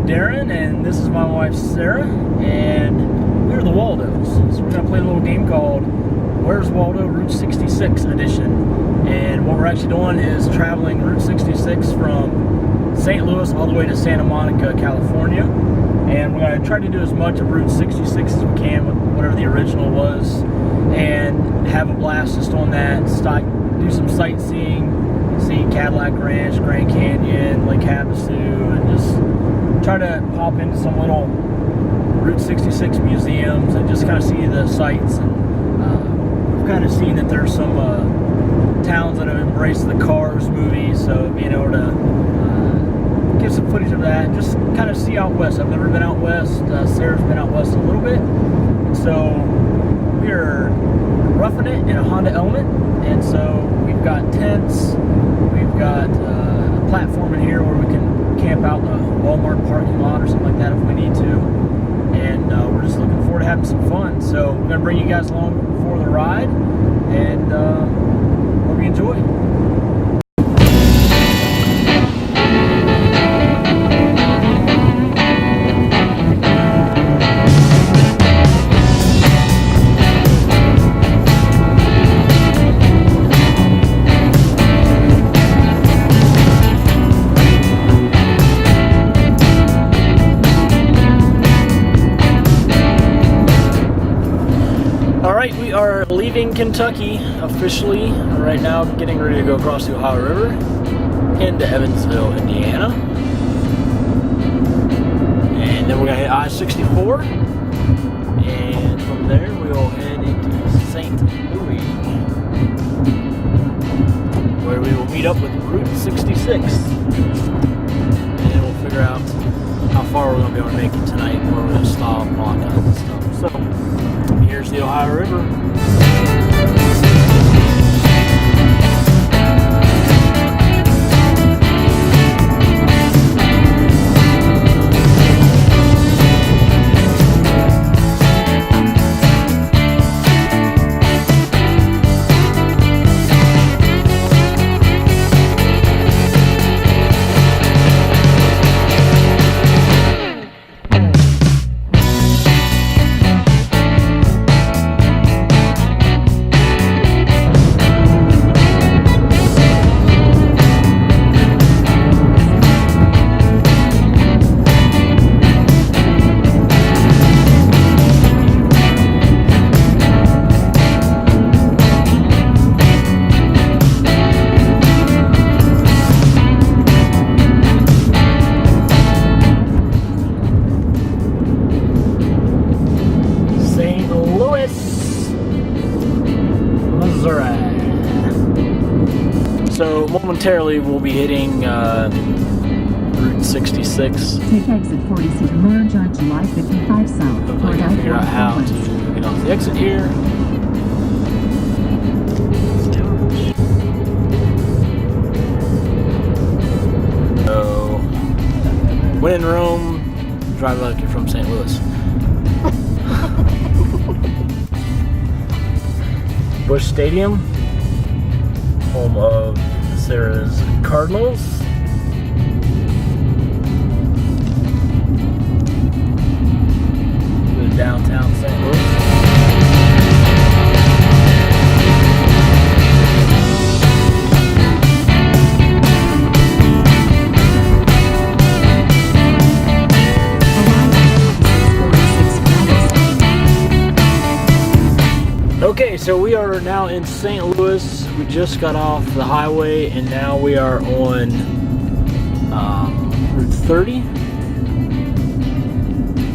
Darren, and this is my wife Sarah, and we're the Waldos. So we're going to play a little game called Where's Waldo Route 66 edition. And what we're actually doing is traveling Route 66 from St. Louis all the way to Santa Monica, California. And we're going to try to do as much of Route 66 as we can with whatever the original was, and have a blast just on that. Do some sightseeing, see Cadillac Ranch, Grand Canyon, Lake Havasu, and just try to pop into some little Route 66 museums and just kind of see the sights. And we've kind of seen that there's some towns that have embraced the Cars movie, so being able to get some footage of that, just kind of see out west. I've never been out west. Sarah's been out west a little bit, so we're roughing it in a Honda Element. And so we've got tents, we've got a platform in here where we can camp out in the Walmart parking lot or something like that if we need to. And we're just looking forward to having some fun. So we're going to bring you guys along for the ride, and hope you enjoy. Alright, we are leaving Kentucky officially right now, getting ready to go across the Ohio River into Evansville, Indiana. And then we're going to hit I-64, and from there we will head into St. Louis, where we will meet up with Route 66, and we'll figure out how far we're going to be able to make it tonight, where we're going to stop and all kinds of stuff. So here's the Ohio River. Missouri. So momentarily we'll be hitting Route 66. Take exit 40C to merge on July 55 South. Hopefully I can figure out how to get off the exit here. So, when in Rome, drive like you're from St. Louis. Busch Stadium, home of Sarah's Cardinals. Go to downtown St. Louis. Okay, so we are now in St. Louis. We just got off the highway, and now we are on Route 30. I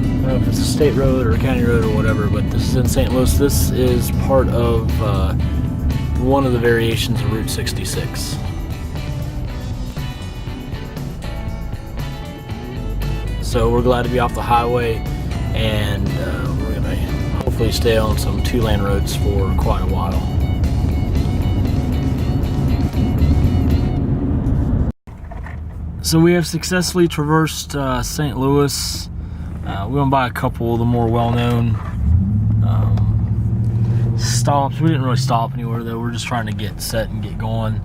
don't know if it's a state road or a county road or whatever, but this is in St. Louis. This is part of one of the variations of Route 66. So we're glad to be off the highway, and we're going to hopefully stay on some two-lane roads for quite a while. So we have successfully traversed St. Louis. We went by a couple of the more well-known stops. We didn't really stop anywhere though. We're just trying to get set and get going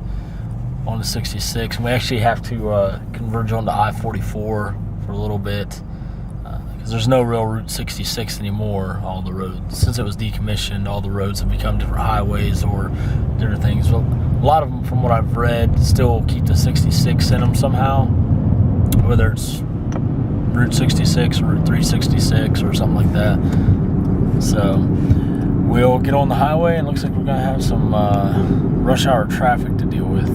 on the 66. And we actually have to converge onto I-44 for a little bit. Because there's no real Route 66 anymore. All the roads, since it was decommissioned, all the roads have become different highways or different things. Well, a lot of them, from what I've read, still keep the 66 in them somehow, whether it's Route 66 or Route 366 or something like that. So we'll get on the highway, and looks like we're gonna have some rush hour traffic to deal with.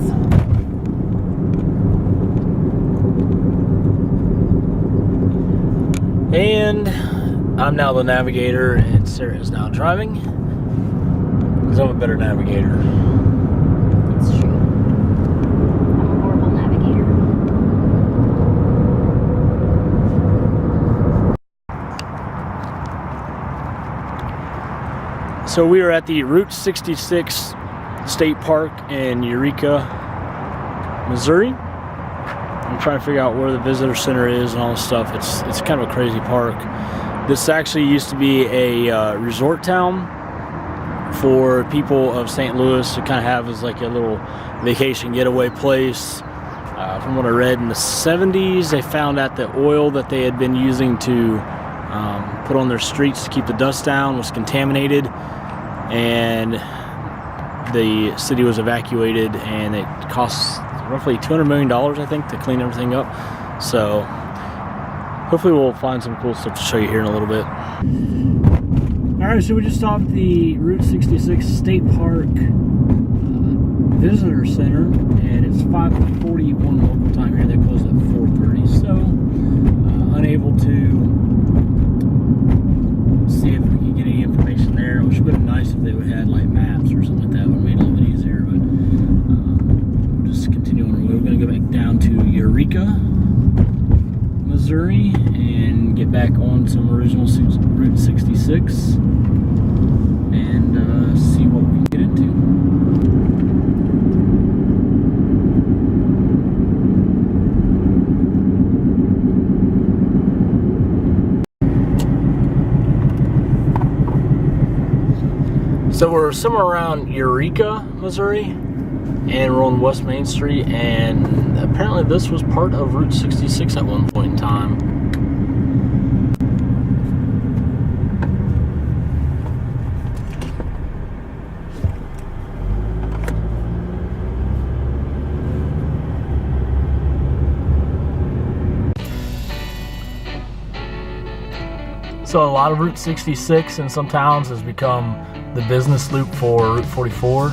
And I'm now the navigator, and Sarah is now driving, because I'm a better navigator. It's true. I'm a horrible navigator. So we are at the Route 66 State Park in Eureka, Missouri. I'm trying to figure out where the visitor center is and all this stuff. It's kind of a crazy park. This actually used to be a resort town for people of St. Louis to kind of have as like a little vacation getaway place. From what I read, in the 70s, they found out that oil that they had been using to put on their streets to keep the dust down was contaminated, and the city was evacuated, and it cost roughly $200 million, I think, to clean everything up. So hopefully we'll find some cool stuff to show you here in a little bit. Alright, so we just stopped the Route 66 State Park Visitor Center, and it's 5:41 local time here. They closed at 4:30, so unable to see if we can get any information there, which would have been nice if they would have had like maps or something like that. Would have made it a little bit easier, but we'll just continue on our way. We're going to go back down to Eureka, Missouri, and get back on some original Route 66 and see what we can get into. So we're somewhere around Eureka, Missouri, and we're on West Main Street, and apparently this was part of Route 66 at one point in time. So a lot of Route 66 in some towns has become the business loop for Route 44.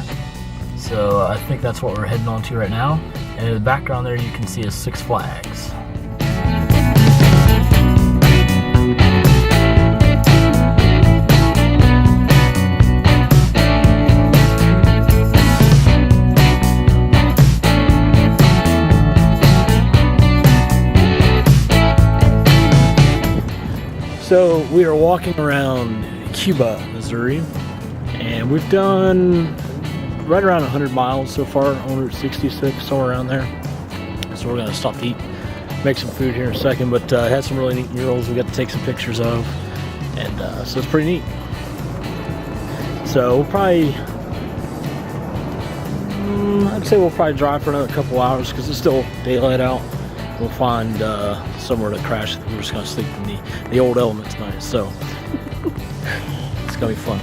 So I think that's what we're heading on to right now. And in the background there you can see is Six Flags. So we are walking around Cuba, Missouri, and we've done right around 100 miles so far on Route 66, somewhere around there. So we're gonna stop to eat, make some food here in a second, but it had some really neat murals we got to take some pictures of, and so it's pretty neat. So we'll probably, I'd say we'll probably drive for another couple hours because it's still daylight out. We'll find somewhere to crash. We're just gonna sleep in the old element tonight, so it's gonna be fun.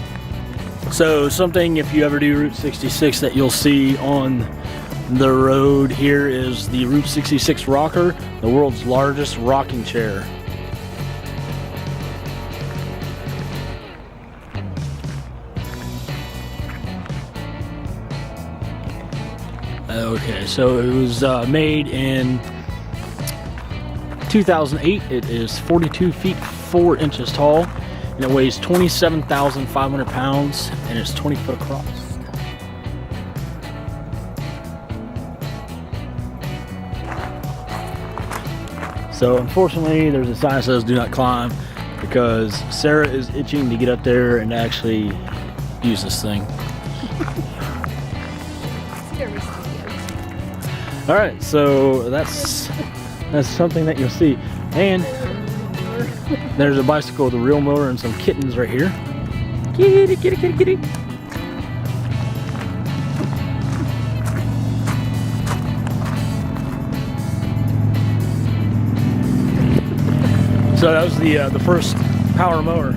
So something, if you ever do Route 66, that you'll see on the road here is the Route 66 rocker, the world's largest rocking chair. Okay, so it was made in 2008. It is 42 feet 4 inches tall, and it weighs 27,500 pounds, and it's 20 foot across. So unfortunately there's a sign that says do not climb, because Sarah is itching to get up there and actually use this thing. Alright, so that's something that you'll see. And there's a bicycle with a real motor and some kittens right here. Kitty, kitty, kitty, kitty. So that was the first power mower,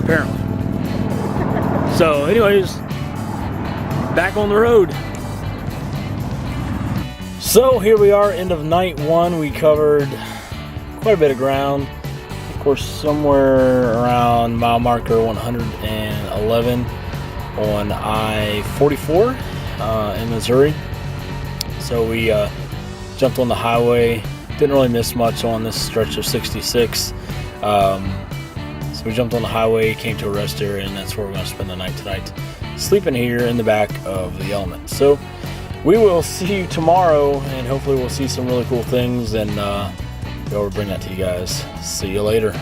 apparently. So anyways, back on the road. So here we are, end of night one. We covered quite a bit of ground. Of course, somewhere around mile marker 111 on I-44 in Missouri. So we jumped on the highway. Didn't really miss much on this stretch of 66. So we jumped on the highway, came to a rest area, and that's where we're going to spend the night tonight, sleeping here in the back of the Element. So we will see you tomorrow, and hopefully we'll see some really cool things and be able to bring that to you guys. See you later.